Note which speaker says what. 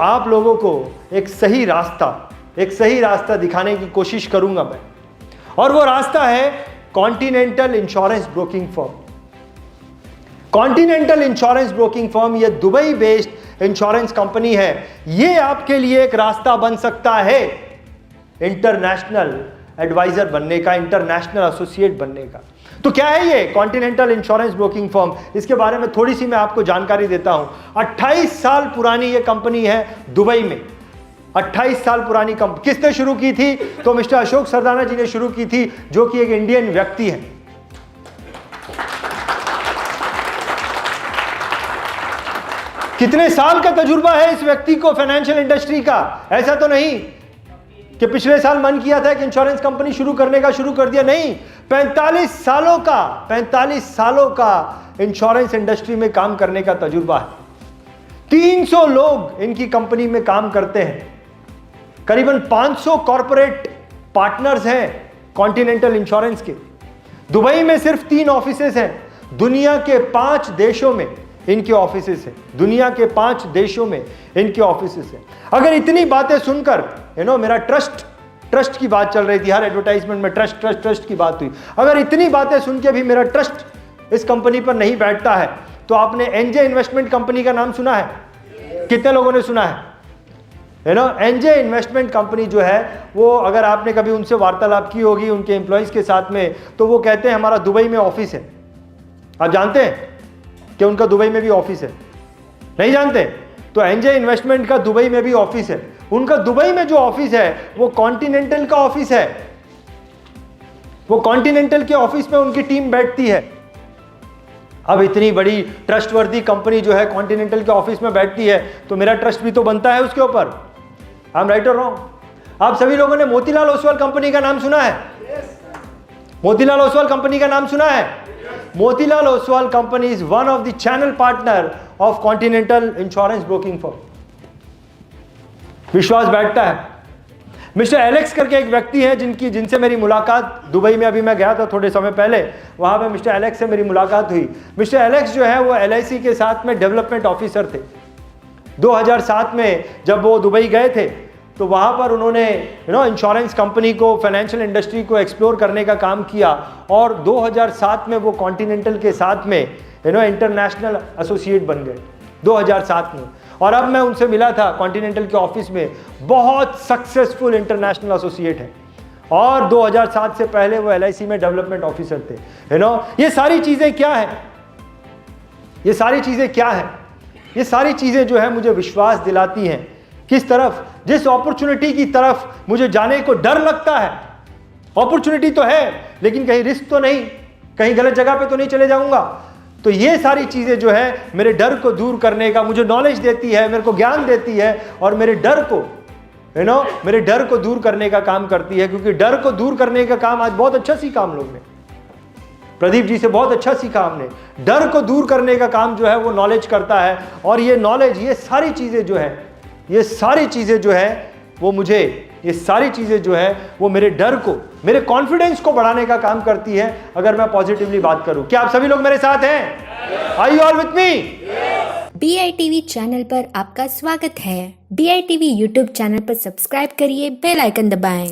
Speaker 1: आप लोगों को एक सही रास्ता दिखाने की कोशिश करूंगा मैं, और वो रास्ता है continental insurance broking firm. Continental insurance broking firm ये दुबई बेस्ड इंश्योरेंस कंपनी है। ये आपके लिए एक रास्ता बन सकता है इंटरनेशनल एडवाइजर बनने का, इंटरनेशनल एसोसिएट बनने का। तो क्या है ये कॉन्टिनेंटल इंश्योरेंस ब्रोकिंग फर्म? इसके बारे में थोड़ी सी मैं आपको जानकारी देता हूं। 28 साल पुरानी ये कंपनी है दुबई में। 28 साल पुरानी कंपनी किसने शुरू की थी? तो मिस्टर अशोक सरदाना जी ने शुरू की थी, जो कि एक इंडियन व्यक्ति है। कितने साल का तजुर्बा है इस व्यक्ति को फाइनेंशियल इंडस्ट्री का? ऐसा तो नहीं कि पिछले साल मन किया था कि इंश्योरेंस कंपनी शुरू करने का, शुरू कर दिया। नहीं, 45 सालों का इंश्योरेंस इंडस्ट्री में काम करने का तजुर्बा है। 300 लोग इनकी कंपनी में काम करते हैं। करीबन 500 कॉर्पोरेट पार्टनर्स हैं कॉन्टिनेंटल इंश्योरेंस के। दुबई में सिर्फ 3 ऑफिसेस हैं। दुनिया के 5 देशों में इनके ऑफिसेस हैं। दुनिया के 5 देशों में इनके ऑफिसेस हैं। अगर इतनी बातें सुनकर मेरा ट्रस्ट की बात चल रही थी, हर एडवर्टाइजमेंट में ट्रस्ट की बात हुई। अगर इतनी बातें सुन के भी मेरा ट्रस्ट इस कंपनी पर नहीं बैठता है, तो आपने एनजे इन्वेस्टमेंट कंपनी का नाम सुना है? कितने लोगों ने सुना है? एनजे इन्वेस्टमेंट कंपनी जो है वो, अगर आपने कभी उनसे वार्तालाप की होगी उनके एम्प्लॉइज के साथ में, तो वो कहते हैं हमारा दुबई में ऑफिस है। आप जानते हैं कि उनका दुबई में भी ऑफिस है? नहीं जानते? तो एनजे इन्वेस्टमेंट का दुबई में भी ऑफिस है। उनका दुबई में जो ऑफिस है वो कॉन्टिनेंटल का ऑफिस है। वो कॉन्टिनेंटल के ऑफिस में उनकी टीम बैठती है। अब इतनी बड़ी ट्रस्टवर्दी कंपनी जो है कॉन्टिनेंटल के ऑफिस में बैठती है, तो मेरा ट्रस्ट भी तो बनता है उसके ऊपर। आई एम राइट और रॉन्ग? आप सभी लोगों ने मोतीलाल ओसवाल कंपनी का नाम सुना है? मोतीलाल ओसवाल कंपनी का नाम सुना है? Motilal Oswal company is one of the channel partner of continental insurance broking firm. विश्वास बैठता है। मिस्टर एलेक्स करके एक व्यक्ति हैं जिनसे मेरी मुलाकात दुबई में, अभी मैं गया था थोड़े समय पहले, वहां पे मिस्टर एलेक्स से मेरी मुलाकात हुई। मिस्टर एलेक्स जो है वो LIC के साथ में डेवलपमेंट ऑफिसर थे। 2007 में जब वो दुबई गए थे, तो वहाँ पर उन्होंने इंश्योरेंस कंपनी को, फाइनेंशियल इंडस्ट्री को एक्सप्लोर करने का काम किया, और 2007 में वो कॉन्टिनेंटल के साथ में इंटरनेशनल एसोसिएट बन गए 2007 में। और अब मैं उनसे मिला था कॉन्टिनेंटल के ऑफिस में। बहुत सक्सेसफुल इंटरनेशनल एसोसिएट है, और 2007 से पहले वो LIC में डेवलपमेंट ऑफिसर थे। ये सारी चीज़ें क्या है? ये सारी चीज़ें क्या है? ये सारी चीज़ें जो है मुझे विश्वास दिलाती हैं किस तरफ, जिस अपॉर्चुनिटी की तरफ मुझे जाने को डर लगता है। अपॉर्चुनिटी तो है, लेकिन कहीं रिस्क तो नहीं, कहीं गलत जगह पे तो नहीं चले जाऊंगा। तो ये सारी चीज़ें जो है मेरे डर को दूर करने का, मुझे नॉलेज देती है, मेरे को ज्ञान देती है, और मेरे डर को दूर करने का काम करती है। क्योंकि डर को दूर करने का काम आज बहुत अच्छा सीखा हम लोग ने, प्रदीप जी से बहुत अच्छा सीखा हमने। डर को दूर करने का काम जो है वो नॉलेज करता है, और ये नॉलेज, ये सारी चीज़ें जो है वो मेरे डर को, मेरे कॉन्फिडेंस को बढ़ाने का काम करती है, अगर मैं पॉजिटिवली बात करूं। क्या आप सभी लोग मेरे साथ हैं? Are you all with me?
Speaker 2: BITV channel पर आपका स्वागत है। BITV YouTube चैनल पर सब्सक्राइब करिए, बेल आइकन दबाएं।